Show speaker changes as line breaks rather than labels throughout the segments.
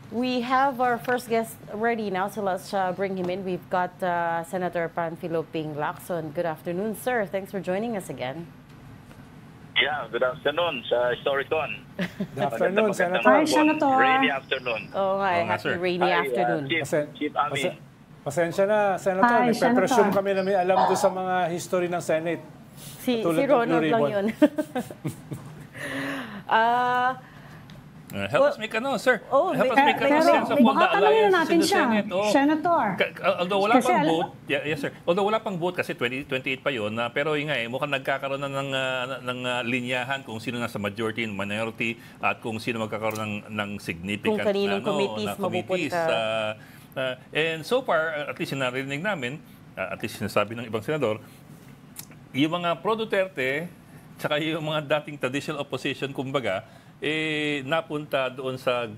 We have our first guest ready now, so let's bring him in. We've got Senator Panfilo Ping Lacson. Good afternoon, sir. Thanks for joining us again.
Yeah, good afternoon sa Storycon.
Good afternoon, Senator.
Hi, Senator.
Rainy afternoon.
Oh, hi. Happy rainy afternoon.
Chief Ami.
Pasensya na, Senator.
Hi,
Nagpe-presume
Senator.
kami na may alam doon sa mga history ng Senate.
Si
Katulad ng
Ronald
Blue
lang
Ribbon.
yun.
Help us make sir.
Oh,
Help us make
Pero
sense of all the
baka tanongin
alliances
natin
in the
siya,
Senate. Oh.
Senator.
Although wala
Kasi
pang vote, yes sir. Although wala pang vote kasi 2028 pa yon, pero yun nga mukhang nagkakaroon na ng linyahan kung sino nasa majority and minority at kung sino magkakaroon ng significant
Kung kaninong committees mapupunta.
And so far, at least narinig namin, at least sinasabi ng ibang senador, yung mga pro-Duterte, tsaka yung mga dating traditional opposition, kumbaga, napunta doon sa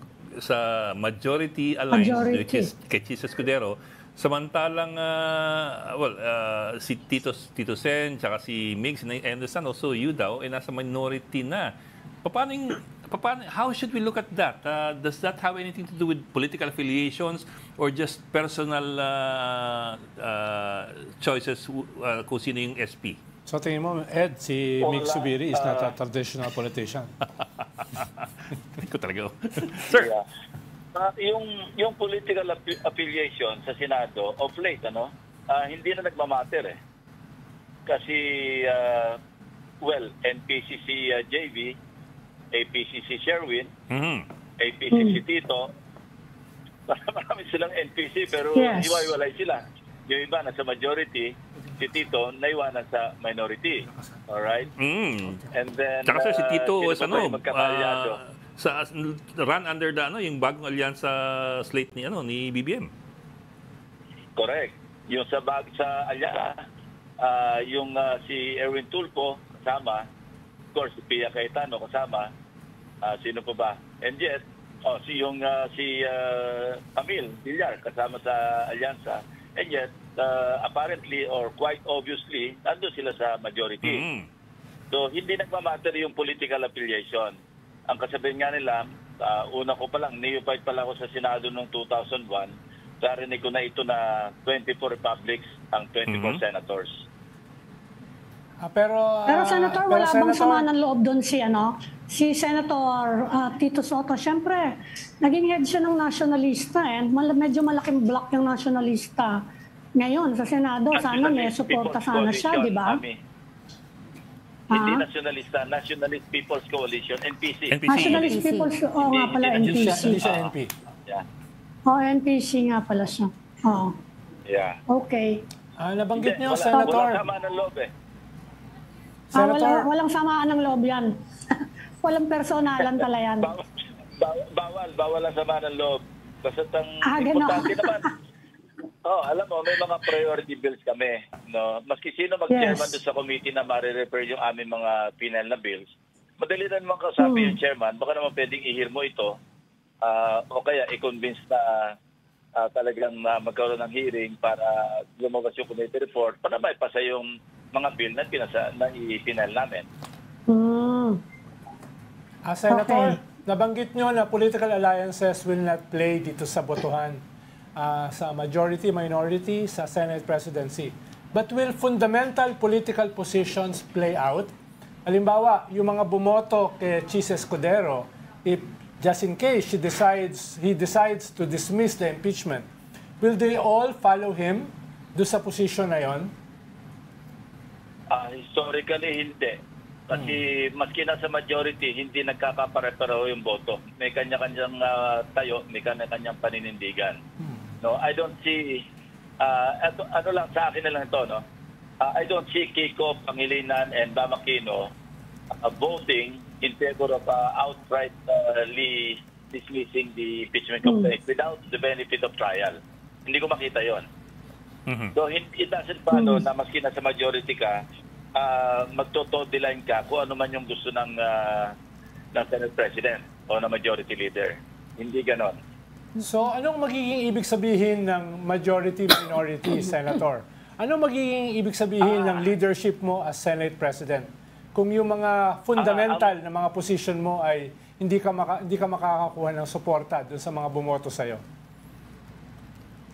majority alliance, which is kay Chis Escudero. Samantalang, si Tito Sen, tsaka si Migs, and I understand also you daw, nasa minority na. How should we look at that? Does that have anything to do with political affiliations or just personal choices kung sino yung SP?
So tingin mo, Ed, si Mick Subiri is not a traditional politician.
Hindi ko talaga. Sir.
Yeah. Yung political affiliation sa Senado of late, hindi na nagmamatter eh. Kasi, NPCC JV, APCC Sherwin, APCC Tito, marami silang NPC pero hiwa-hiwalay sila. Yung iba nasa majority, si Tito naiwanan sa minority. Alright? And then,
tsaka si Tito
sa
run under the yung bagong alyansa slate ni BBM.
Correct. Yung sa alyansa, yung si Erwin Tulfo kasama, of course si Pia Cayetano kasama, sino pa ba? And yet, si Camille Villar kasama sa alyansa. And yet, apparently or quite obviously, nandun sila sa majority. So, hindi nagmamatter yung political affiliation. Ang kasabihin nga nila, una ko pa lang, neophyte pala ako sa Senado noong 2001, narinig ko na ito na 24 republics ang 24 senators.
Pero Senator, wala bang sama ng loob doon si Senator Tito Soto? Siyempre, naging head siya ng nationalista medyo malaking block yung nationalista. Ngayon, sa Senado, sana may suporta sana siya, di ba?
Hindi nationalista, Nationalist People's Coalition, NPC.
Nationalist People's, nga pala, NPC.
Hindi siya NP.
NPC nga pala siya.
Yeah.
Okay.
Nabanggit niyo, Senator.
Walang sama ng loob eh.
Walang samaan ng loob yan. Walang personalan pala yan.
Bawal ang sama ng loob. Basta importante naman. Alam mo, may mga priority bills kami. Maski sino mag-chairman doon sa committee na marirefer yung aming mga final na bills, madali na naman kasabi yung chairman, baka naman pwedeng ihir mo ito o kaya i-convince na talagang magkaroon ng hearing para lumabas yung committee report para maipasa yung mga bill na i-final namin.
Senator, nabanggit nyo na political alliances will not play dito sa botohan sa majority, minority, sa Senate presidency. But will fundamental political positions play out? Halimbawa, yung mga bumoto kay Chis Escudero, if just in case he decides to dismiss the impeachment, will they all follow him doon sa position na yon?
Historically, hindi. Kasi maski nasa majority, hindi nagkakapare-pareho yung boto. May kanya-kanyang tayo, may kanya-kanyang paninindigan. I don't see, ano lang sa akin na lang ito, I don't see Kiko, Pangilinan, and Bam Aquino voting in favor of outrightly dismissing the impeachment complaint without the benefit of trial. Hindi ko makita yon. So it doesn't follow na maski nasa majority ka, magto-toe line ka kung ano man yung gusto ng Senate President o ng Majority Leader. Hindi ganon.
So, anong magiging ibig sabihin ng majority-minority, Senator? Anong magiging ibig sabihin ng leadership mo as Senate President? Kung yung mga fundamental na mga position mo ay hindi ka makakakuha ng suporta dun sa mga bumoto sa'yo.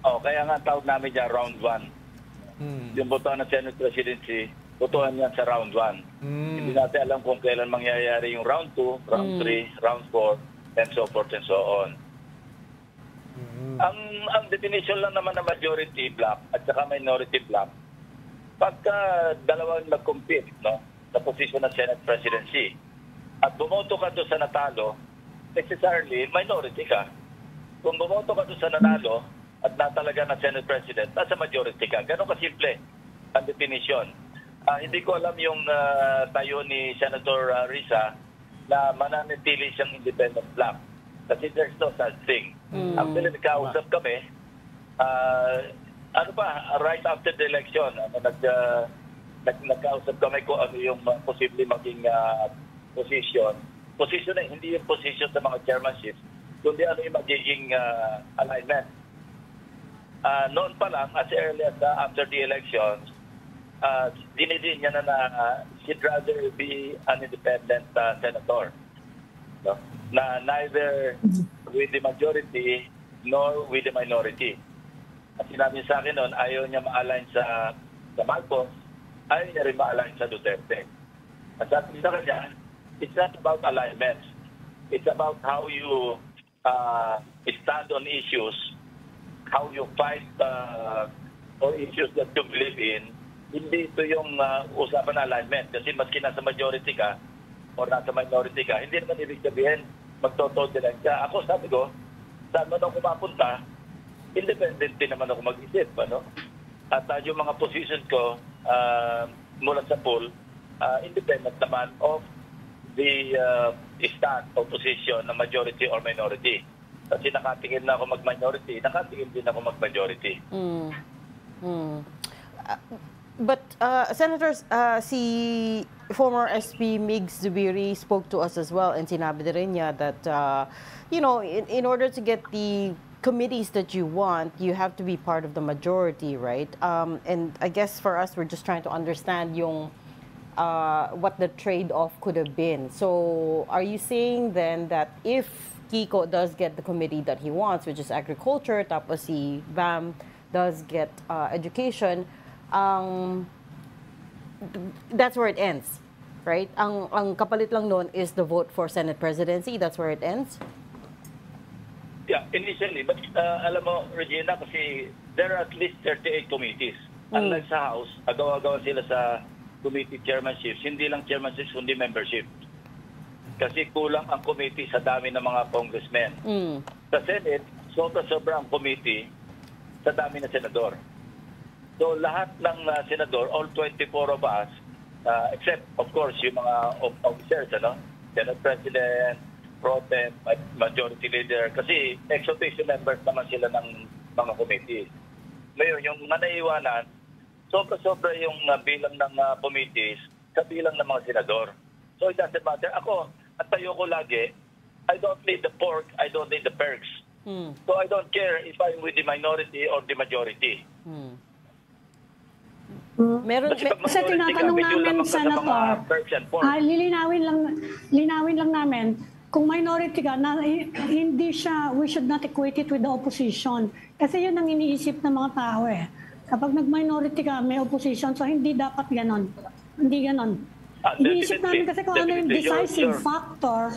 Kaya nga tawag namin dyan round 1. Yung botohan ng Senate Presidency, botohan yan sa round 1. Hindi natin alam kung kailan mangyayari yung round 2, round 3, round 4, and so forth and so on. Ang definition lang naman ng majority block at saka minority block, pagka dalawang nag-compete, no, sa posisyon ng Senate Presidency at bumoto ka doon sa natalo, necessarily minority ka. Kung bumoto ka doon sa nanalo at natalaga ng Senate President, nasa majority ka. Ganon kasimple ang definition. Hindi ko alam yung tayo ni Senator Risa na mananatili siyang independent block. Kasi there's no such thing. Actually, nagkausap kami, right after the election, nagkausap kami kung ano yung posible maging position. Position na hindi yung position sa mga chairmanship, kundi ano yung magiging alignment. Noon pa lang, as early as after the elections, dinidin niya na she'd rather be an independent senator. No? Na neither with the majority nor with the minority. At sinabi sa akin noon, ayaw niya ma-align sa Marcos, ayaw niya rin ma-align sa Duterte. At sabi sa kanya, it's not about alignments. It's about how you stand on issues, how you fight for issues that you believe in. Hindi ito yung usapan na alignment. Kasi maski nasa majority ka o nasa minority ka, hindi naman ibig sabihin magtotoo lang ka. Ako sabi ko, saan man ako mapunta, independent din naman ako mag-isip. Ano? At yung mga position ko mula sa pool, independent naman of the stand or position ng majority or minority. Kasi nakatingin na ako mag-minority, nakatingin din ako mag-majority.
But Senators, si former SP Migs Zubiri spoke to us as well and sinabi din niya that, you know, in order to get the committees that you want, you have to be part of the majority, right? And I guess for us, we're just trying to understand yung what the trade-off could have been. So are you saying then that if Kiko does get the committee that he wants, which is agriculture, tapos si Bam does get education, that's where it ends, right? Ang kapalit lang noon is the vote for Senate presidency. That's where it ends?
Yeah, initially. But alam mo, Regina, kasi there are at least 38 committees. Unlike sa House, agaw-agaw sila sa committee chairmanships. Hindi lang chairmanships, kundi membership. Kasi kulang ang committee sa dami ng mga congressmen. Sa Senate, sobra-sobra ang committee sa dami ng senador. So lahat ng senador, all 24 of us, except of course yung mga officers, ano? Senate President, Pro Tem, Majority Leader, kasi ex-officio members naman sila ng mga committees. Ngayon, yung naiiwanan, sobra-sobra yung bilang ng committees sa bilang ng mga senador. So it doesn't matter. Ako, at tayo ko lagi, I don't need the pork, I don't need the perks. So I don't care if I'm with the minority or the majority.
Kasi tinatanong namin, Senator, linawin lang namin, kung minority ka, hindi siya, we should not equate it with the opposition. Kasi yun ang iniisip ng mga tao eh. Kapag nag-minority ka, may opposition, so hindi dapat ganon. Hindi ganon. Iniisip namin kasi kung ano yung decisive factor.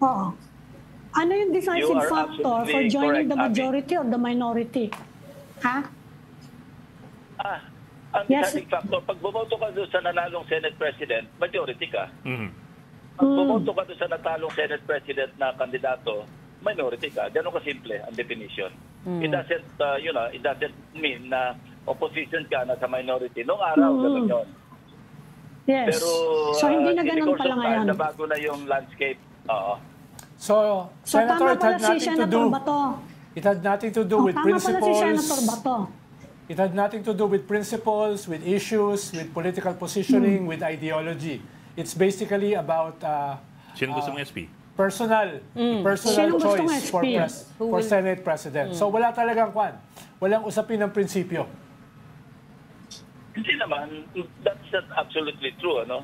Oo. Ano yung decisive factor for joining the majority or the minority? Ha?
Ang deciding factor, pag bumoto ka doon sa nanalong Senate President, majority ka. Pag bumoto ka doon sa natalong Senate President na kandidato, minority ka. Ganun kasimple ang definition. It doesn't, it doesn't mean na opposition ka na sa minority. Noong araw, ganun yun.
Yes.
Pero,
so hindi na ganun pala ngayon.
Nabago na yung landscape.
So Senator,
tama pala si Senator Bato.
It had nothing to do with principles.
Tama pala si Senator Bato.
It had nothing to do with principles, with issues, with political positioning, with ideology. It's basically about
Sino gusto mong SP?
personal choice for Senate President. So wala talagang walang usapin ng prinsipyo.
Hindi naman. That's not absolutely true, ano?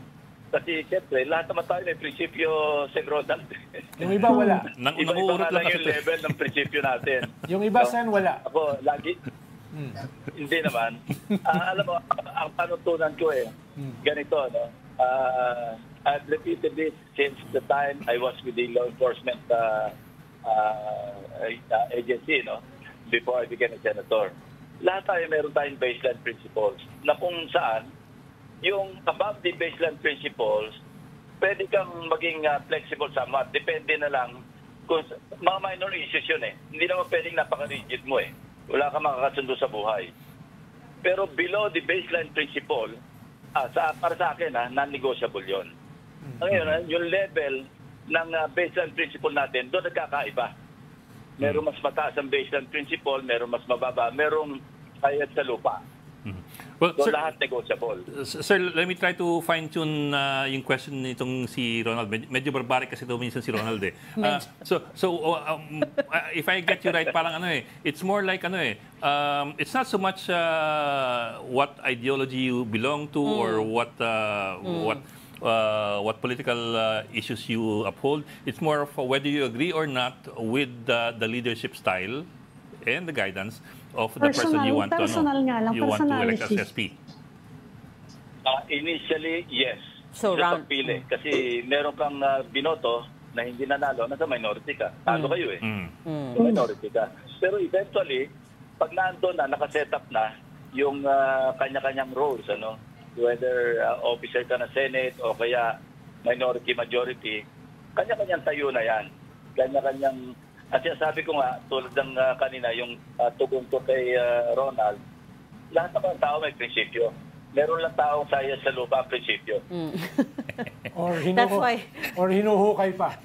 Kasi siyempre, lahat naman tayo may prinsipyo, Sir Ronald.
Yung iba wala.
Iba-iba
Nanguurot
nga
lang
lang yung
kasi.
level ng prinsipyo natin.
Yung iba, Sen, wala.
Ako, lagi, hindi naman. Alam mo, ang panuntunan ko ganito, no? I've repeated this since the time I was with the law enforcement agency, no? Before I became a senator. Lahat tayo meron tayong baseline principles na kung saan yung above the baseline principles, pwede kang maging flexible somewhat. Depende na lang kung mga minor issues yun Hindi naman pwedeng napaka-rigid mo Wala kang makakasundo sa buhay. Pero below the baseline principle, para sa akin, non-negotiable yun. Ngayon, yung level ng baseline principle natin, doon nagkakaiba. Merong mas mataas ang baseline principle, merong mas mababa, merong kayat sa lupa.
Well,
So,
sir,
lahat negotiable.
Sir, let me try to fine-tune yung question nitong si Ronald. Medyo barbaric kasi ito minsan si Ronald if I get you right, parang it's more like it's not so much what ideology you belong to or what political issues you uphold. It's more of whether you agree or not with the leadership style and the guidance of the person you want to elect as SP.
Initially, yes.
So,
Sa
round-
pagpili. Kasi meron kang binoto na hindi nanalo, nasa minority ka. Talo kayo So, minority ka. Pero eventually, pag naandun na, nakaset up na yung kanya-kanyang roles, whether officer ka na Senate o kaya minority, majority, kanya-kanyang tayo na yan. Kanya-kanyang, at sinasabi ko nga, tulad ng kanina, yung tugon ko kay Ronald, lahat naman ng tao may prinsipyo. Meron lang taong saya sa lupa ang prinsipyo.
That's why-
Or hinuhukay pa.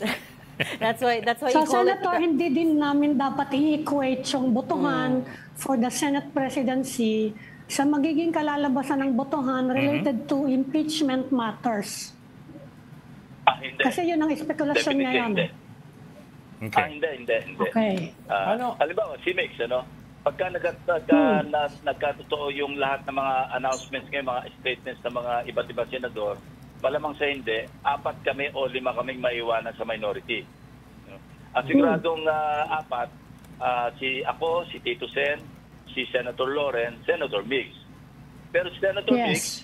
That's why
So,
you call it...
Senator, hindi din namin dapat i-equate yung botohan for the Senate presidency sa magiging kalalabasan ng botohan related to impeachment matters.
Hindi.
Kasi yun ang spekulasyon
Definitely
ngayon.
hindi.
Okay.
Hindi.
Okay.
Halimbawa, si Mix, pagka nagkatotoo yung lahat ng mga announcements ngayon, mga statements ng mga iba't ibang senador, malamang sa hindi, 4 kami o 5 kaming maiwanan sa minority. Ang siguradong 4, ako, si Tito Sen, si Senator Loren, Senator Mix. Pero si Senator Mix,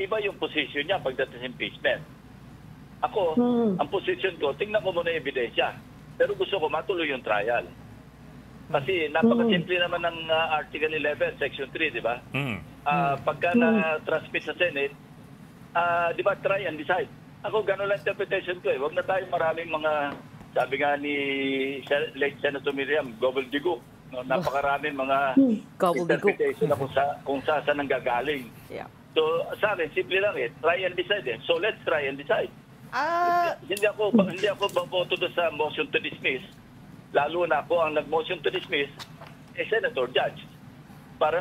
iba yung position niya pagdating sa impeachment. Ako, ang position ko, tingnan ko muna yung ebidensya. Pero gusto ko matuloy yung trial. Kasi napakasimple naman ng Article 11, Section 3, di ba? Pagka na-transmit sa Senate, di ba, try and decide. Ako, gano'n lang interpretation ko Huwag na tayo maraming mga, sabi nga ni late Senator Miriam, gobbledygook. Napakaraming mga interpretation na kung saan ang gagaling.
Yeah.
So, sa akin, simple lang try and decide So, let's try and decide. Hindi ako baboto doon sa motion to dismiss. Lalo na ako ang nag-motion to dismiss, Senator Judge. Para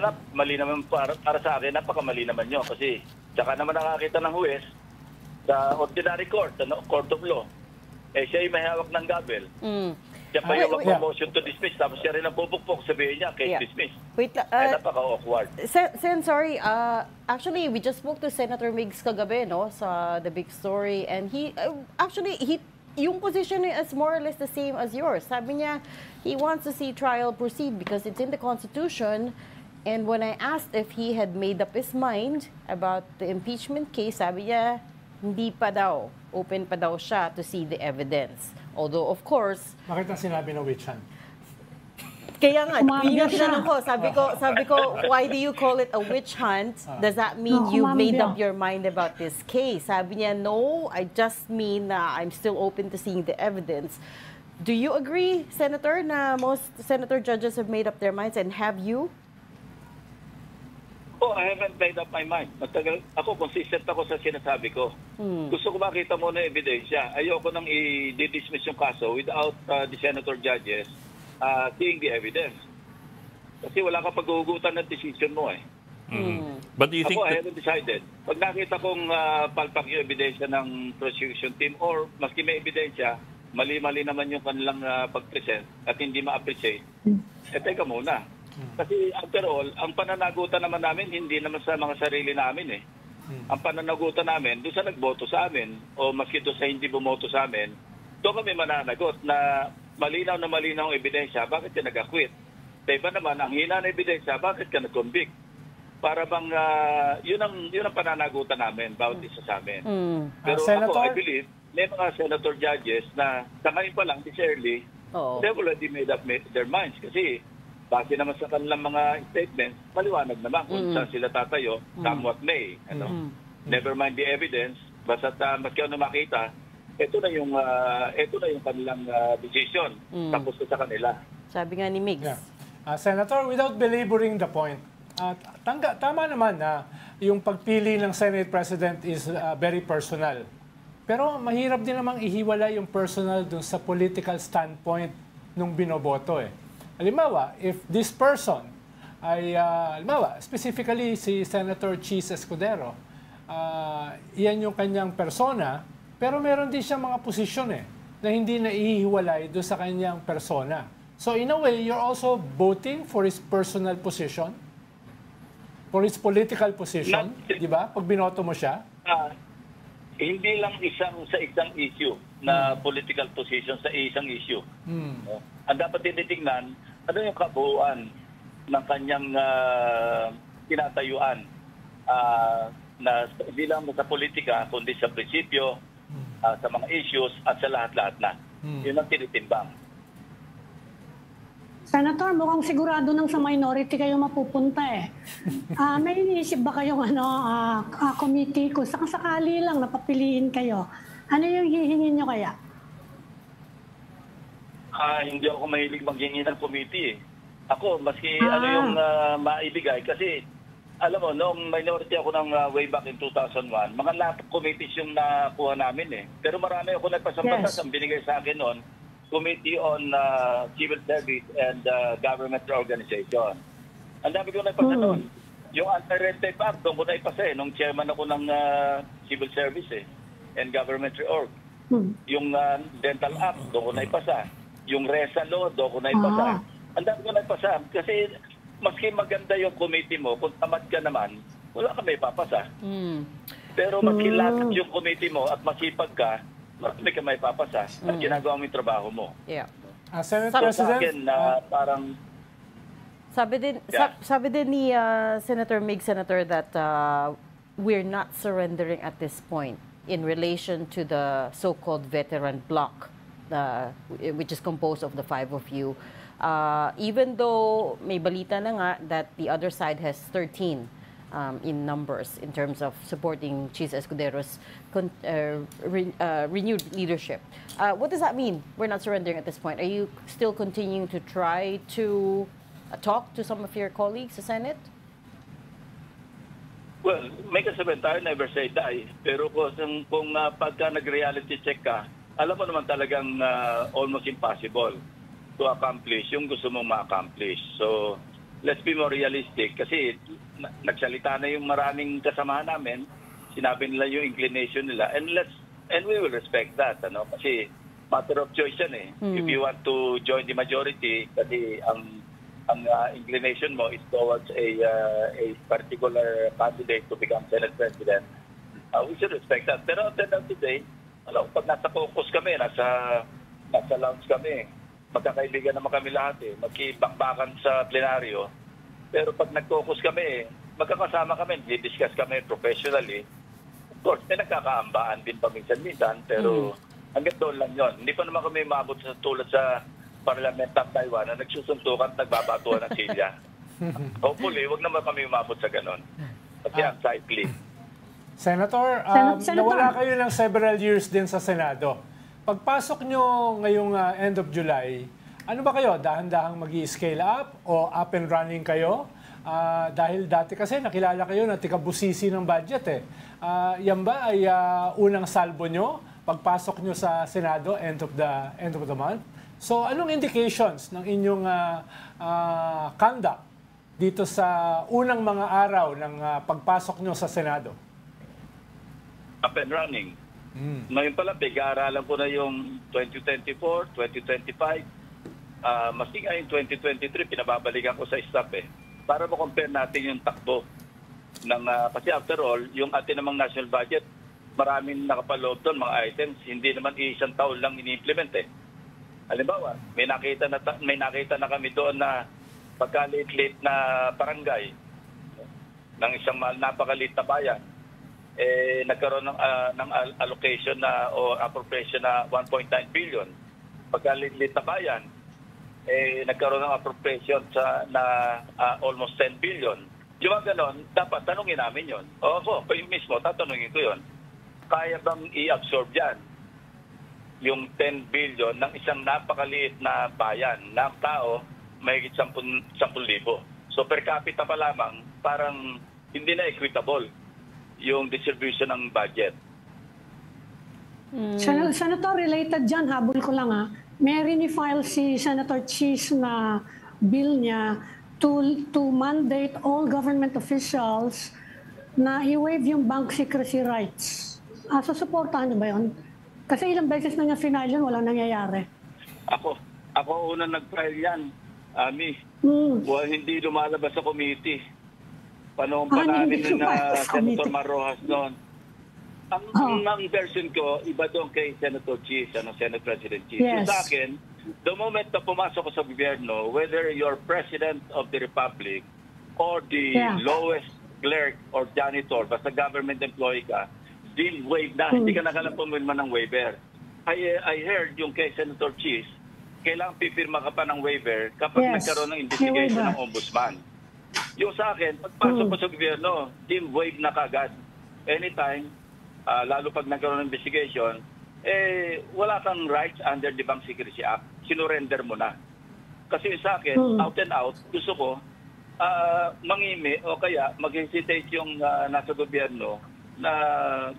sa akin, napakamali naman yun. Kasi, tsaka naman nakakita ng huwes sa ordinary court, court of law. Siya yung may hawak ng gavel. Siya pa yung motion to dismiss. Tapos siya rin ang pupukpok, sabihin niya, case dismiss.
Wait,
napaka-awkward.
Sen, sorry. Actually, we just spoke to Senator Miggs kagabi, sa The Big Story. And yung position niya is more or less the same as yours. Sabi niya, he wants to see trial proceed because it's in the Constitution. And when I asked if he had made up his mind about the impeachment case, sabi niya, hindi pa daw. Open pa daw siya to see the evidence. Although, of course...
Bakit ang sinabi ng witch hunt?
Kaya nga, yun yung tinanong ko. Sabi ko, why do you call it a witch hunt? Does that mean you've made up your mind about this case? Sabi niya, no, I just mean na I'm still open to seeing the evidence. Do you agree, Senator, na most senator judges have made up their minds, and have you?
I haven't made up my mind. Ako, consistent ako sa sinasabi ko. Gusto ko makita muna yung ebidensya. Ayoko nang i-dismiss yung kaso without the senator judges seeing the evidence. Kasi wala ka pag-uugutan ng decision mo
But do you think
I haven't decided. Pag nakita kong palpak yung ebidensya ng prosecution team or maski may ebidensya, mali-mali naman yung kanilang pag-present at hindi ma-appreciate, teka muna. Kasi after all, ang pananagutan naman namin, hindi naman sa mga sarili namin Ang pananagutan namin, doon sa nagboto sa amin, o maski doon sa hindi bumoto sa amin, doon kami mananagot na malinaw ang ebidensya, bakit ka nag-acquit? Sa iba naman, ang hina ng ebidensya, bakit ka nag-convict? Para bang, yun ang pananagutan namin, bawat isa sa amin. Pero ako, I believe, may mga senator judges na sa ngayon pa lang, this early, they've already made up their minds. Kasi, base naman sa kanilang mga statements, maliwanag naman kung saan sila tatayo, somewhat may. Never mind the evidence, basta maski ano makita, ito na yung kanilang decision. Tapos na sa kanila.
Sabi nga ni Migs.
Yeah. Senator, without belaboring the point, tama naman na yung pagpili ng Senate President is very personal. Pero mahirap din namang ihiwalay yung personal dun sa political standpoint nung binoboto eh. Halimbawa, if this person ay, specifically si Senator Chis Escudero, iyan yung kanyang persona, pero meron din siyang mga posisyon eh, na hindi na ihiwalay doon sa kanyang persona. So in a way, you're also voting for his personal position, for his political position, di ba? Pag binoto mo siya.
Hindi lang sa isang issue na political position sa isang issue. No? Ang dapat tinitingnan, ano yung kabuuan ng kanyang tinatayuan na hindi lang sa politika, kundi sa prinsipyo, sa mga issues at sa lahat-lahat na. Yun ang tinitimbang.
Senator, mukhang sigurado nang sa minority kayo mapupunta eh. May iniisip ba kayong committee kung sakasakali lang napapiliin kayo? Ano yung hihingin nyo kaya?
Hindi ako mahilig maghingi ng committee eh. Ako, maski ano yung maibigay. Kasi, alam mo, noong minority ako ng way back in 2001, mga lahat of committees yung nakuha namin eh. Pero marami ako nagpasambatas ang binigay sa akin noon, Committee on Civil Service and Government Organization. Ang dami ko nagpasa noon. Yung Anti-Red Tape Act, doon ko na ipasa eh. Nung chairman ako ng Civil Service and Government Org. Yung Dental Act, doon ko na ipasa. Yung RESA Law, doon ko na ipasa. Ang dami ko na ipasa. Kasi maski maganda yung committee mo, kung tamad ka naman, wala ka may papasa. Pero maski lahat yung committee mo at masipag ka, may ka may papasa at ginagawa mo yung trabaho mo.
Yeah.
Senate
So sa
President,
akin, parang...
Sabi din ni Senator Mig, Senator, that we're not surrendering at this point in relation to the so-called veteran bloc, which is composed of the five of you. Even though may balita na nga that the other side has 13 in numbers in terms of supporting Chis Escudero's renewed leadership. What does that mean? We're not surrendering at this point. Are you still continuing to try to talk to some of your colleagues sa Senate?
Well, may kasabihan tayo, never say die. Pero kung pagka nag-reality check ka, alam mo naman talagang almost impossible to accomplish yung gusto mong ma-accomplish. So, let's be more realistic kasi nagsalita na yung maraming kasamahan namin, sinabi nila yung inclination nila, and we will respect that, kasi matter of choice yan eh. If you want to join the majority, kasi ang inclination mo is towards a particular candidate to become Senate President, we should respect that. Pero at the end of the day, pag nasa caucus kami, nasa lounge kami, magkakaibigan naman kami lahat eh, magkibakbakan sa plenaryo. Pero pag nag-focus kami, magkakasama kami, di-discuss kami professionally. Of course, may nagkakaambaan din paminsan-minsan, pero hanggang doon lang yon. Hindi pa naman kami maabot sa tulad sa Parliament ng Taiwan na nagsusuntukan at nagbabatuan ng silya. Hopefully, wag naman kami umabot sa ganon. Kasi unsightly.
Senator, nawala kayo ng several years din sa Senado. Pagpasok nyo ngayong end of July, ano ba kayo? Dahan-dahang mag-i-scale up o up and running kayo? Dahil dati kasi nakilala kayo na tikabusisi ng budget eh. Yan ba ay unang salbo nyo pagpasok nyo sa Senado end of the month? So anong indications ng inyong conduct dito sa unang mga araw ng pagpasok nyo sa Senado?
Up and running. Ngayon pala, big-aaralan ko na yung 2024, 2025. Maski nga yung 2023, pinababalikan ko sa staff eh. Para ma-compare natin yung takbo Kasi after all, yung atin namang national budget, maraming nakapaloob doon, mga items, hindi naman isang taon lang ini-implement eh. Halimbawa, may nakita na kami doon na pagkalit-lit na barangay ng isang napakalit na bayan, nagkaroon ng allocation na o appropriation na 1.9 billion. Pagkalit-lit na bayan, nagkaroon ng appropriation na almost 10 billion. Yung mga ganon, dapat tanungin namin yun. O ako, kayo mismo, tatanungin ko yun. Kaya bang i-absorb yan? Yung 10 billion ng isang napakaliit na bayan, na tao, may 10,000. So per capita pa lamang, parang hindi na equitable yung distribution ng budget.
Senator, related dyan, habol ko lang may rinifile si Senator Cheese na bill niya to mandate all government officials na i-waive yung bank secrecy rights. Susuportahan niyo ba yun? Kasi ilang beses na niya final yun, walang nangyayari.
Ako unang nag-file yan, Ami. Hindi lumalabas sa committee. Panahon pa namin na Senator Marrojas noon. Ang version ko, iba doon kay Senator Cheese, Senate President Cheese.
Yes.
Sa akin, the moment na pumasok ko sa gobyerno, whether you're President of the Republic or the lowest clerk or janitor, basta government employee ka, deal waive na. Hindi ka nakalang pumirma ng waiver. I heard yung kay Senator Cheese, kailangan pipirma ka pa ng waiver kapag nagkaroon ng investigation ng ombudsman. Yung sa akin, pagpasok ko sa gobyerno, deal waive na kagad. Anytime, lalo pag nagkaroon ng investigation, wala kang rights under the Bank Secrecy Act. Sinurrender mo na. Kasi sa akin, out and out, gusto ko mangimi o kaya mag-hesitate yung nasa gobyerno na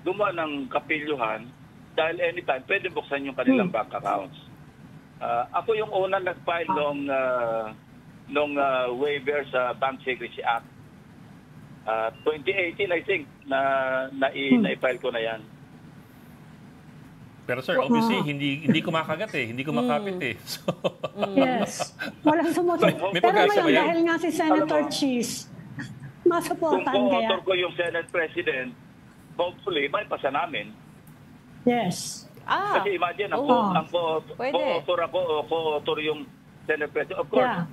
gumawa ng kapilyuhan dahil anytime pwede buksan yung kanilang bank accounts. Ako yung unang nag-file nung waiver sa Bank Secrecy Act. 2018, I think, na-file ko na yan.
Pero sir, obviously, hindi kumakagat hindi kumakapit So,
yes. Walang sumusunod.
May
Pero
pagkaisa ba
ngayon,
yan?
dahil nga si Senator Cheese, masuportahan
Kung
kaya?
co-author ko yung Senate President, hopefully, may pasa namin.
Yes.
Kasi imagine, ang co-author ako o co-author yung Senate President. Of course,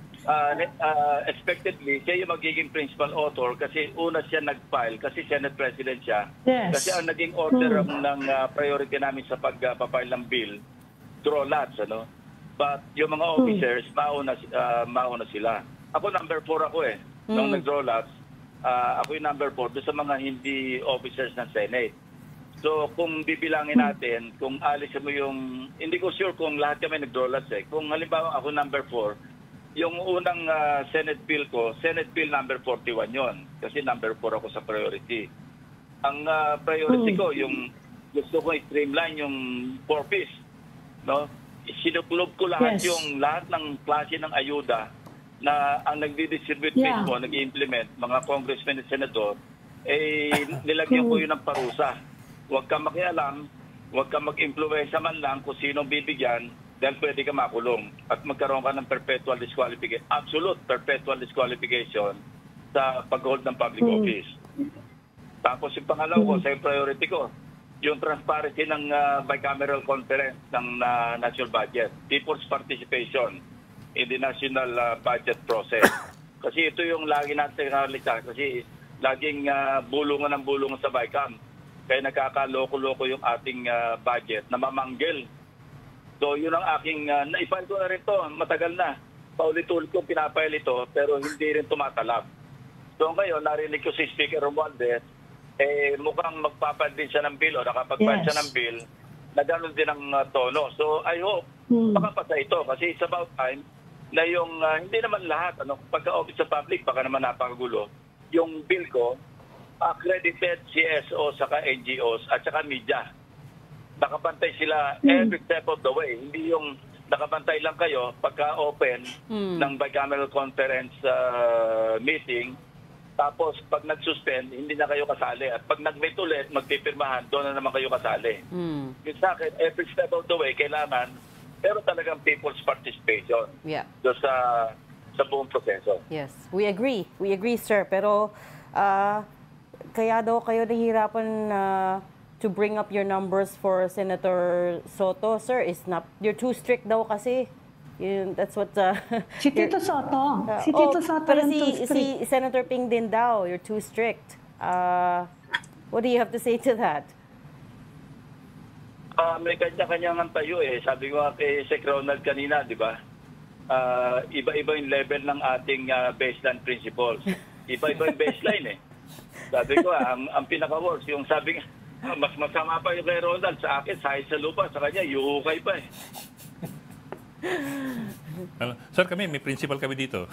expectedly, siya yung magiging principal author kasi una siya nag-file kasi Senate President siya.
Yes.
Kasi ang naging order ng priority namin sa pagpapile ng bill, draw lots, But yung mga officers, mauna sila. Ako number 4 ako nung nag-draw lots, ako yung number 4 doon sa mga hindi officers ng Senate. So kung bibilangin natin, kung alis mo yung, hindi ko sure kung lahat kami nag-draw lots Kung halimbawa ako number 4, yung unang Senate bill ko, Senate Bill number 41 yon kasi number 4 ako sa priority. Ang priority ko, yung gusto ko i-streamline yung 4Ps. Sinuklob ko lahat yung lahat ng klase ng ayuda na ang nagdi-distribute mismo, nag-i-implement, mga congressmen at senador, nilagyan ko yun ng parusa. Huwag kang makialam, huwag kang mag-influensya man lang kung sino bibigyan, dahil pwede ka makulong at magkaroon ka ng perpetual disqualification, absolute perpetual disqualification sa pag-hold ng public office. Tapos yung pangalaw ko, sa priority ko, yung transparency ng bicameral conference ng national budget, people's participation in the national budget process. Kasi ito yung lagi natin nakalitan kasi laging bulungan ng bulungan sa BICAM. Kaya nagkakaloko-loko yung ating budget na mamanggil. So yun ang aking, na-file ko na rin to, matagal na. Paulit-ulit kong pinapile ito, pero hindi rin tumatalab. So ngayon, narinig ko si Speaker Romualdez, mukhang magpapile din siya ng bill o nakapag-file siya ng bill na gano'n din ang tono. So I hope, makapasa ito kasi it's about time na yung, hindi naman lahat, pagka-office sa public, baka naman napakagulo, yung bill ko, accredited CSO, saka NGOs, at saka media. Nakabantay sila every step of the way. Hindi yung nakabantay lang kayo pagka-open ng bicameral conference meeting. Tapos pag nag-suspend, hindi na kayo kasali. At pag nag-meet ulit, magpipirmahan, doon na naman kayo kasali. Yung sa akin, every step of the way, kailangan, pero talagang people's participation doon sa buong proseso.
Yes, we agree. We agree, sir. Pero kaya daw kayo nahihirapan to bring up your numbers for Senator Soto, sir, is not, you're too strict daw kasi. That's what...
Si Tito Soto. Si Tito Soto
pero
yung too strict.
si Senator Ping din daw, you're too strict. What do you have to say to that?
May kanya-kanyang tayo eh. Sabi ko kay Sec Ronald kanina, di ba? Iba-iba yung level ng ating baseline principles. Iba-iba yung baseline eh. Sabi ko, ang pinaka-worst, yung sabi mas masama pa yung kay Ronald sa akin, sahit sa lupa, sa kanya, yuhukay pa eh.
Sir, may principal kami dito.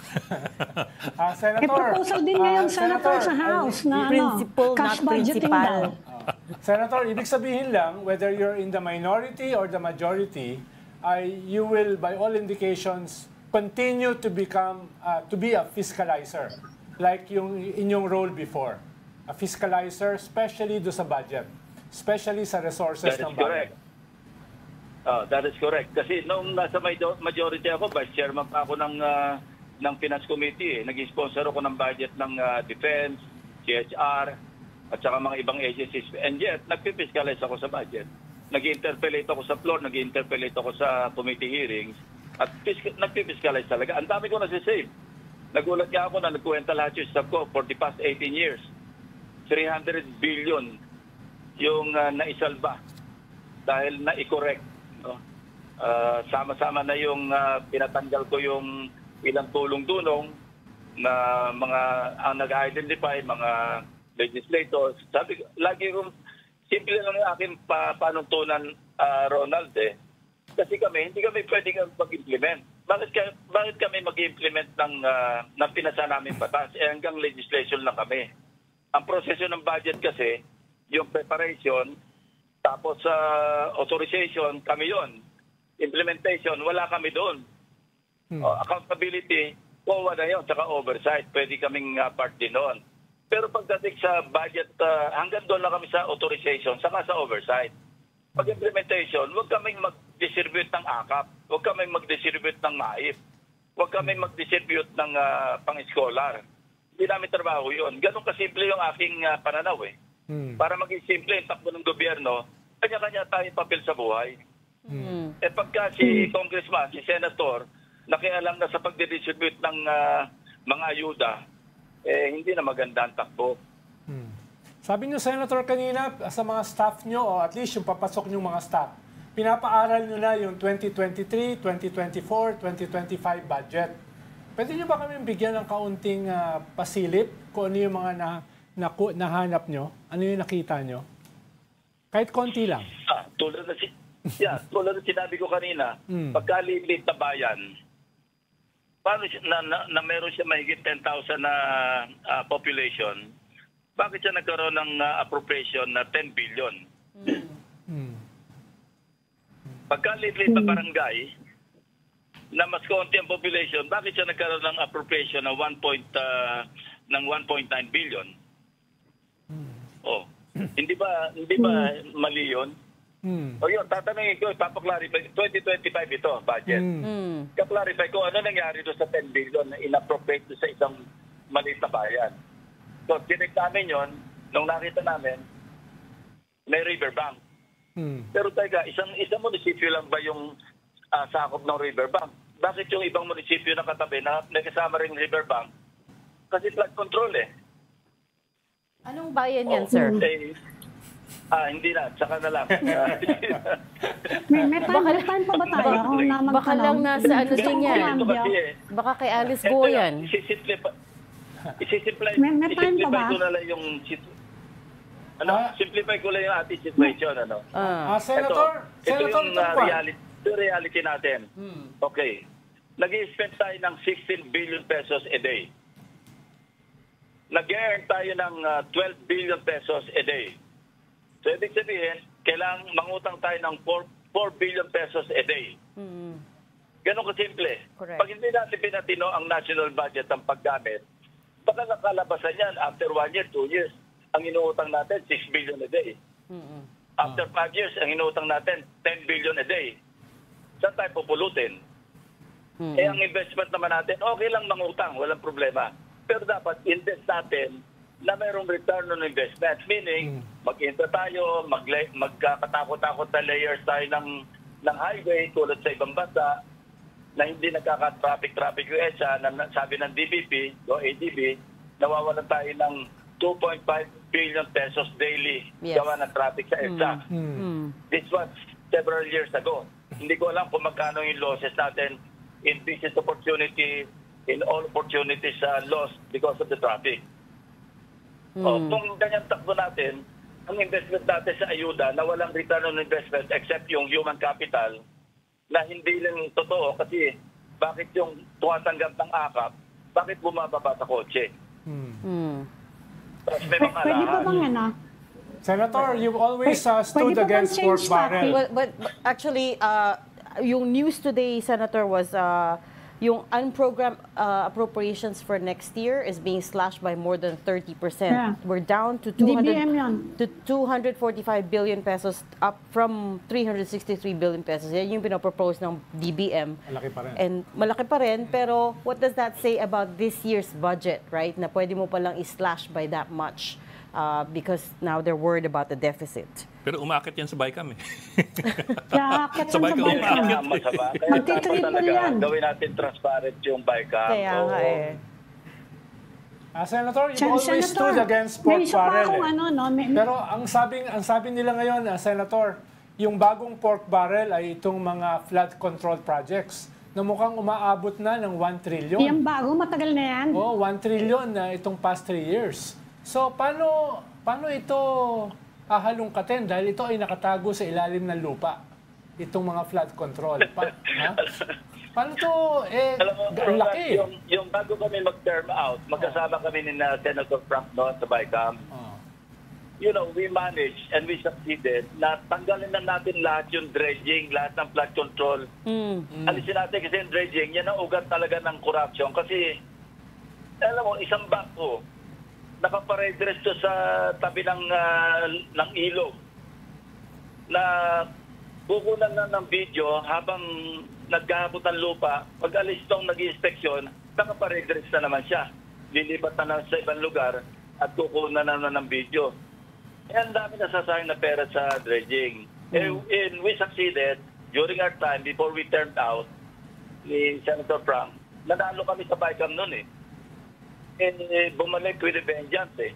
Senator.
May proposal din ngayon, Senator, sa House na
Principal,
cash
not
budgeting
principal.
daw.
Senator, ibig sabihin lang, whether you're in the minority or the majority, you will, by all indications, continue to become, to be a fiscalizer, like yung inyong role before. A fiscalizer, especially do sa budget, especially sa resources
That
ng
is correct.
budget.
That is correct. Kasi nung nasa majority ako, vice chairman pa ako ng Finance Committee. Nag-sponsor ako ng budget ng Defense, CHR, at saka mga ibang agencies. And yet, nag-fiscalize ako sa budget. Nag-interpellate ako sa floor, nag-interpellate ako sa committee hearings, at nag-fiscalize talaga. Ang dami ko nasi-save. Nagulat nga ako na nagkuwenta lahat yung staff ko for the past 18 years. 300 billion yung naisalba dahil na-correct. No? Sama-sama na yung pinatanggal ko yung ilang tulong-tulong na mga ang nag-identify, mga legislators. Sabi ko, lagi kong simple lang yung aking panuntunan, Ronald eh. Kasi hindi kami pwedeng mag-implement. Bakit kami mag-implement ng pinasa namin batas? Hanggang legislation lang kami. Ang proseso ng budget kasi, yung preparation, tapos authorization, kami yon. Implementation, wala kami doon. Accountability, COA na yun, saka oversight. Pwede kaming part din doon. Pero pagdating sa budget, hanggang doon lang kami sa authorization, saka sa oversight. Pag-implementation, huwag kaming mag-distribute ng AKAP, huwag kaming mag-distribute ng MAIF, huwag kaming mag-distribute ng pang-scholar. Hindi namin trabaho yun. Ganun kasimple yung aking pananaw eh. Para maging simple yung takbo ng gobyerno, kanya-kanya tayong papel sa buhay. Eh pagka si congressman, si senator, nakialam na sa pagdidistribute ng mga ayuda, hindi na maganda ang takbo.
Sabi niyo, Senator, kanina sa mga staff niyo, o at least yung papasok niyong mga staff, pinapaaral niyo na yung 2023, 2024, 2025 budget. Pwede niyo ba kami bigyan ng kaunting pasilip kung ano yung mga nahanap niyo? Ano yung nakita niyo? Kahit konti lang.
Tulad na sinabi ko kanina, pagkalilid na bayan, paano na meron siya mahigit 10,000 na population, bakit siya nagkaroon ng appropriation na 10 billion? Pagkalilid na barangay, na mas konti ang population, bakit siya nagkaroon ng appropriation ng 1.9 billion? Hindi ba mali yun? O yun, tatanungin ko, ipapaklarify, 2025 ito, budget. Kaklarify ko, ano nangyari doon sa 10 billion na inappropriate doon sa isang maliit na bayan? So, tinik namin yun, nung nakita namin, may riverbank. Pero teka, isang munisipyo lang ba yung sakop ng riverbank? Bakit yung ibang munisipyo na katabi na kasama rin riverbank? Kasi flood control eh.
Anong bayan yan, sir?
Hindi na. Saka na lang.
May time pa ba tayo?
Baka lang nasa ano din yan. Baka kay Alice Go yan.
Isisimplify
ba?
ko na lang yung simplify ko lang yung ating situation.
Senator,
ito yung reality natin. Okay. Nag-i-spend tayo ng 16 billion pesos a day. Nag-earn tayo ng 12 billion pesos a day. So, ibig sabihin, kailangang mangutang tayo ng 4 billion pesos a day. Ganon kasimple.
Correct.
Pag hindi natin pinatino ang national budget ang paggamit, baka nakalabasan yan after 1 year, 2 years. Ang inuutang natin, 6 billion a day. After 5 years, ang inuutang natin, 10 billion a day. Saan tayo pupulutin? Ang investment naman natin, okay lang mangutang, walang problema. Pero dapat invest natin na mayroong return on investment. Meaning, mag-inta tayo, magkakatakot-takot na layers tayo ng highway tulad sa ibang bansa na hindi nagkaka-traffic yung EDSA, na sabi ng DBP o ADB, nawawalan tayo ng 2.5 billion pesos daily gawa ng traffic sa EDSA. This was several years ago. Hindi ko alam kung magkano yung losses natin in business opportunity, in all opportunities lost because of the traffic. Kung ganyan takbo natin, ang investment natin sa ayuda na walang return on investment except yung human capital na hindi lang totoo kasi bakit yung tumatanggap ng akap, bakit bumababa sa kotse? Tapos may mga
Pwede pa bang
Senator, you've always stood
Pwede pa bang
against pork
change
barrel.
But actually, yung news today, Senator, was yung unprogrammed appropriations for next year is being slashed by more than 30%.
Yeah.
We're down to
DBM yan.
245 billion pesos, up from 363 billion pesos. Yan yung pinapropose ng DBM.
Malaki pa rin.
And malaki pa rin, pero what does that say about this year's budget, right? Na pwede mo palang i-slash by that much because now they're worried about the deficit.
Pero umakit yan sa BICAM eh.
Kaya akit
Sabay
yan sa
ka
BICAM.
umakit.
masama. Kaya
Magti-triple
dapat talaga
yan.
gawin natin transparent yung BICAM.
Kaya nga eh.
Senator, you've always stood against pork
may isa pa
barrel.
akong
Pero ang sabi nila ngayon, Senator, yung bagong pork barrel ay itong mga flood control projects na mukhang umaabot na ng 1 trillion.
Yung bago, matagal na yan.
Oh, 1 trillion na itong past 3 years. So, paano ito hahalungkatin dahil ito ay nakatago sa ilalim ng lupa, itong mga flood control. Paano ito?
Alam mo,
ang laki.
yung bago kami mag-term out, magkasama kami ni Senator Frank Noon sa BICAM. You know, we managed and we succeeded na tanggalin na natin lahat yung dredging, lahat ng flood control. Alisin natin kasi yung dredging, yan ang ugat talaga ng corruption. Kasi, alam mo, isang bako, nakaparedress to sa tabi ng ilog na kukunan na ng video habang nagkahapot ng lupa, pag-alis tong nag-inspeksyon, nakaparedress na naman siya. Lilipat na sa ibang lugar at kukunan na ng video. Ang dami nasasayang na pera sa dredging. And we succeeded during our time before we turned out ni Senator Frank. Nanalo kami sa BICAM noon eh. And bumalik with a vengeance eh.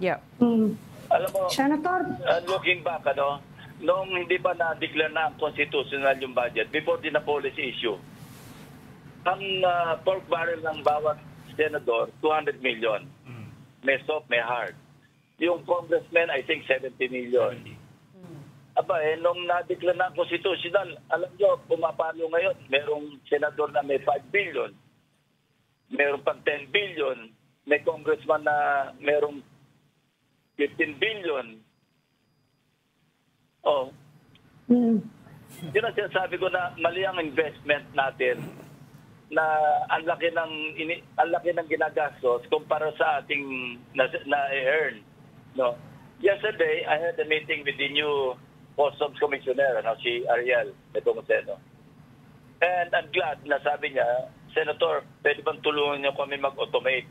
Yeah.
Alam mo,
Senator,
looking back, noong hindi pa na-declare na ang constitutional yung budget, before din na policy issue, ang pork barrel ng bawat senador, 200 million. May soft, may hard. Yung congressman, I think 70 million. Aba, nung na-declare na ang constitutional, alam nyo, pumapalo ngayon, merong senador na may 5 billion. Meron pang 10 billion. May congressman na merong 15 billion. Oh. Yun ang sinasabi ko na mali ang investment natin na ang laki ng ginagastos kumpara sa ating na-earn. No? Yesterday, I had a meeting with the new Customs Commissioner, si Ariel Nepomuceno. And I'm glad na sabi niya, Senator, pwede bang tulungan niyo kami mag-automate?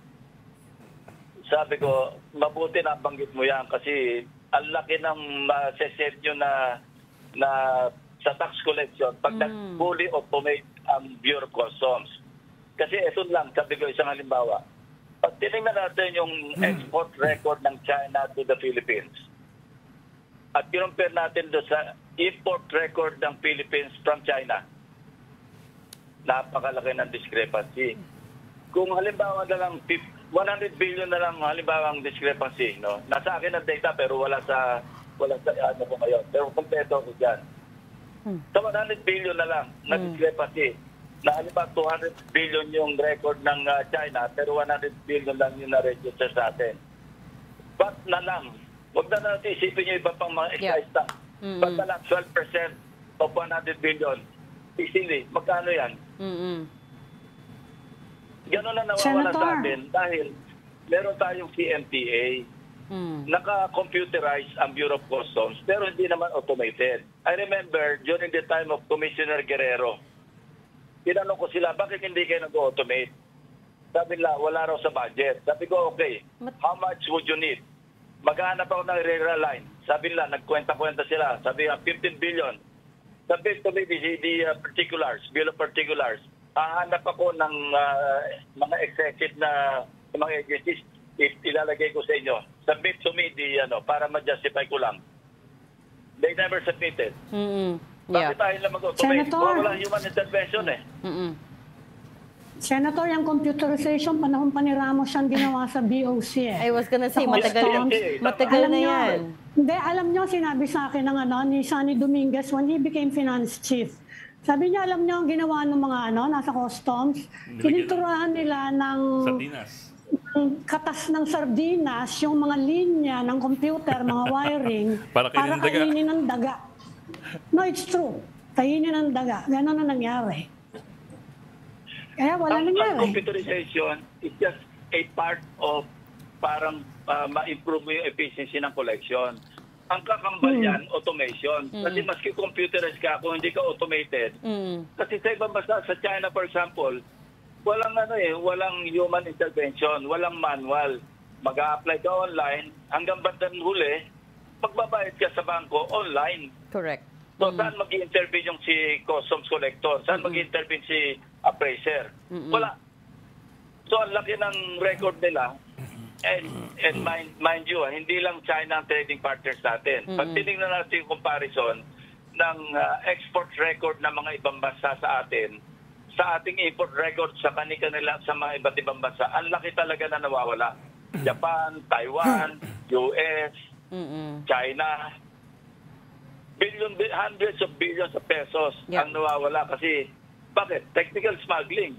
Sabi ko, mabuti na banggit mo yan kasi ang laki ng masesave nyo na sa tax collection pag fully automate ang Bureau of Customs. Kasi ito lang, sabi ko isang halimbawa. Pag tinignan natin yung export record ng China to the Philippines at kinumpare natin doon sa import record ng Philippines from China, napakalaki ng discrepancy. Kung halimbawa na lang 100 billion na lang halimbawa ang discrepancy, no? Nasa akin ang data pero wala sa ano ko ngayon. Pero kompleto ko diyan. Sa 100 billion na lang na discrepancy. Na halimbawa 200 billion yung record ng China pero 100 billion lang yung na-register sa atin. But na lang. Huwag na natin isipin yung iba pang mga excise tax. But na lang 12% of 100 billion. Easily, magkano yan? Gano'n na nawawala sa atin dahil meron tayong CMTA. Naka-computerize ang Bureau of Customs pero hindi naman automated. I remember during the time of Commissioner Guerrero, tinanong ko sila, bakit hindi kayo nag-automate? Sabi nila, wala raw sa budget. Sabi ko, okay, how much would you need? Maghanap ako ng realign. Sabi nila, nagkwenta-kwenta sila. Sabi nga, 15 billion. Sabi to me, the particulars, bill of particulars. Hahanap ako ng mga executive na mga agencies, ilalagay ko sa inyo. Submit to me para ma-justify ko lang. They never submitted. Bakit tayo lang mag-automate? Wala human intervention eh.
Senator, yung computerization, panahon pa ni Ramos siyang ginawa sa BOC eh.
I was gonna say, matagal na yan.
Hindi, alam nyo, sinabi sa akin ni Sonny Dominguez when he became finance chief. Sabi niya, alam niyo ang ginawa ng mga nasa customs, tiniturahan nila ng katas ng sardinas, yung mga linya ng computer, mga wiring, para kainin ng daga. No, it's true. Kainin ng daga. Ganon na nangyari. Kaya wala nangyari.
Ang computerization is just a part of parang ma-improve mo yung efficiency ng collection. Ang kakambal yan, automation. Kasi maski computerized ka, kung hindi ka automated, kasi sa ibang bansa, sa China for example, walang human intervention, walang manual. Mag-a-apply ka online, hanggang bandang huli, magbabayad ka sa bangko online.
Correct.
So, saan mag-i-intervene yung si customs collector? Saan mag-i-intervene si appraiser? Wala. So, ang laki ng record nila. And mind you, hindi lang China ang trading partners natin. Pag tinignan natin yung comparison ng export record ng mga ibang bansa sa atin, sa ating import record sa kanila sa mga iba't ibang bansa, ang laki talaga na nawawala. Japan, Taiwan, US, China, hundreds of billions of pesos ang nawawala kasi bakit? Technical smuggling.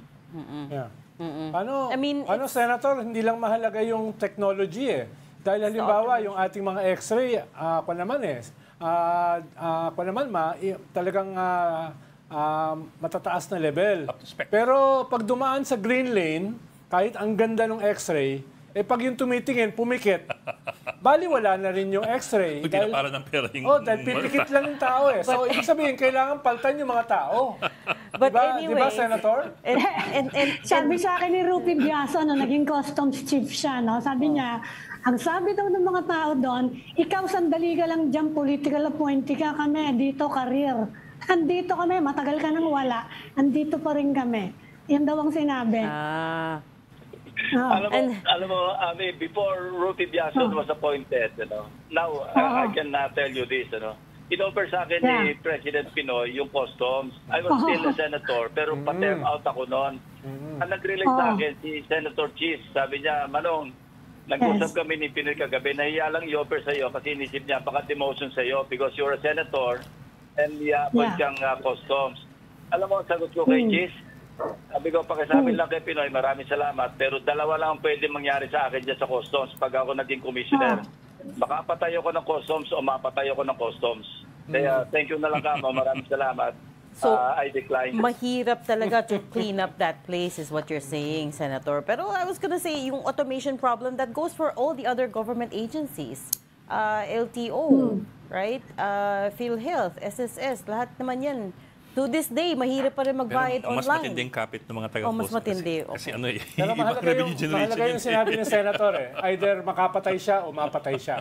Ano, Senator, hindi lang mahalaga yung technology eh. Dahil halimbawa, yung ating mga x-ray, talagang matataas na level. Pero pag dumaan sa green lane, kahit ang ganda ng x-ray, pag yung tumitingin, pumikit, baliwala na rin yung x-ray.
Dahil ng pera yung...
dahil pipikit lang yung tao eh. So, ibig sabihin, kailangan paltan yung mga tao.
But anyway,
diba, Senator?
Sabi sa akin ni Rupi Biaso, naging customs chief siya, sabi niya, ang sabi daw ng mga tao doon, ikaw sandali ka lang dyan, political appointee ka kami, dito career. Andito kami, matagal ka nang wala, andito pa rin kami. Yan daw ang sinabi.
Alam mo, before Rupi Biason was appointed, now I can tell you this, inoffer sa akin ni President Pinoy yung customs. I was still a senator, pero pa-term out ako noon. Ang nag-relate sa akin si Senator Cheese, sabi niya, Manong, nag-usap kami ni Pinoy kagabi, nahiya lang i-offer sa iyo kasi inisip niya, baka demotion sa iyo because you're a senator and i-appoint kang customs. Alam mo, sagot ko kay Cheese, sabi ko, pakisabi lang kay Pinoy, maraming salamat, pero dalawa lang ang pwede mangyari sa akin dyan sa customs pag ako naging commissioner. Makapatayo ko ng customs o mapatayo ko ng customs. Kaya thank you na lang kamo, maraming salamat.
So,
I decline.
Mahirap talaga to clean up that place is what you're saying, Senator. Pero I was gonna say, yung automation problem, that goes for all the other government agencies. LTO, right? PhilHealth, SSS, lahat naman yan. To this day, mahirap pa rin magbayad online.
Mas matinding kapit ng mga taga-post.
Mas matindi.
Kasi
pero mahalaga yung sinabi ng Senator Either makapatay siya o mapatay siya.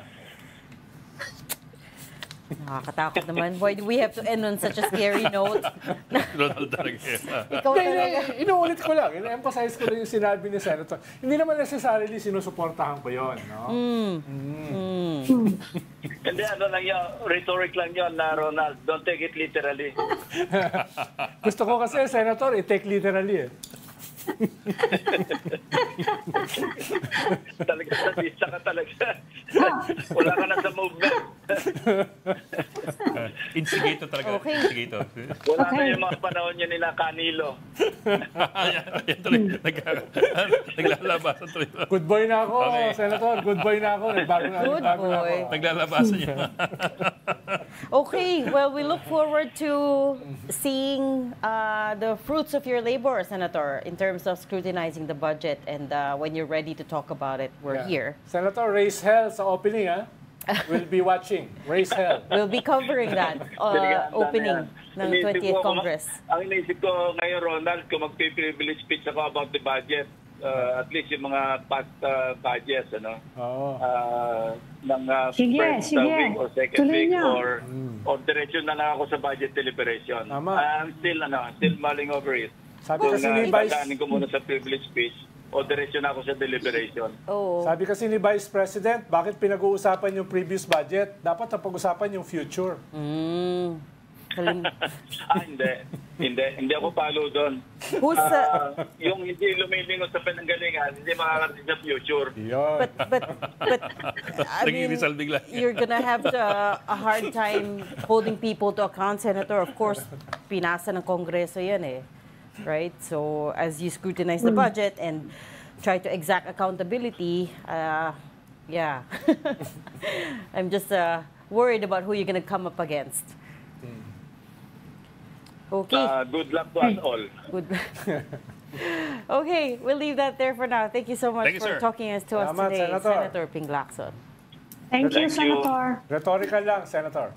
Nakakatakot naman. Why do we have to end on such a scary note? Ikaw talaga.
Inuulit ko lang. Ina-emphasize ko lang yung sinabi ni Senator. Hindi naman necessarily sinusuportahan ko yun.
Hindi, lang yun. Rhetoric lang yun na Ronald. Don't take it literally.
Gusto ko kasi, Senator, i-take literally
Talaga, sadista ka talaga. Wala ka na sa movement.
Instigator talaga.
Okay.
Instigator.
Wala na yung mga panahon nyo nila Canilo.
Yan tuloy. Naglalabasan tuloy.
Good boy na ako, Senator. Good boy na ako. Nagbago na ako.
Naglalabasan niya.
Okay, well, we look forward to seeing the fruits of your labor, Senator, in terms of scrutinizing the budget. And when you're ready to talk about it, we're here.
Senator, raise hell sa opening, We'll be watching. Raise hell.
We'll be covering that opening ng 20th Congress.
Ang inisip ko ngayon, Ronald, kung mag-privilege speech ako about the budget, at least yung mga past budgets, ano?
Oo.
Ng
Sige,
first
sige.
week or second
Tuloy
week
niyo.
or diretso na lang ako sa budget deliberation.
Tama.
I'm still mulling over it.
Sabi
Kung
kasi ni Vice,
dadaanin ko muna sa privilege speech o diretso na ako sa deliberation.
Oh.
sabi kasi ni Vice President, bakit pinag-uusapan yung previous budget? Dapat ang pag-usapan yung future.
Hindi ako palo doon.
Who's
Yung hindi lumilingon sa pinanggalingan, hindi makakarating sa future.
Yun.
but I
Naging
mean,
Rizal bigla.
you're gonna have a hard time holding people to account, Senator. Of course, pinasa ng Kongreso yan eh. Right? So, as you scrutinize the budget and try to exact accountability, yeah. I'm just worried about who you're gonna come up against. Okay.
Good luck to us all.
Good. Okay, we'll leave that there for now. Thank you so much
Thank you,
for
sir.
talking to us
Salamat,
today,
Senator.
Senator Ping Lacson.
Thank you,
Thank you.
Senator.
Rhetorical lang, Senator.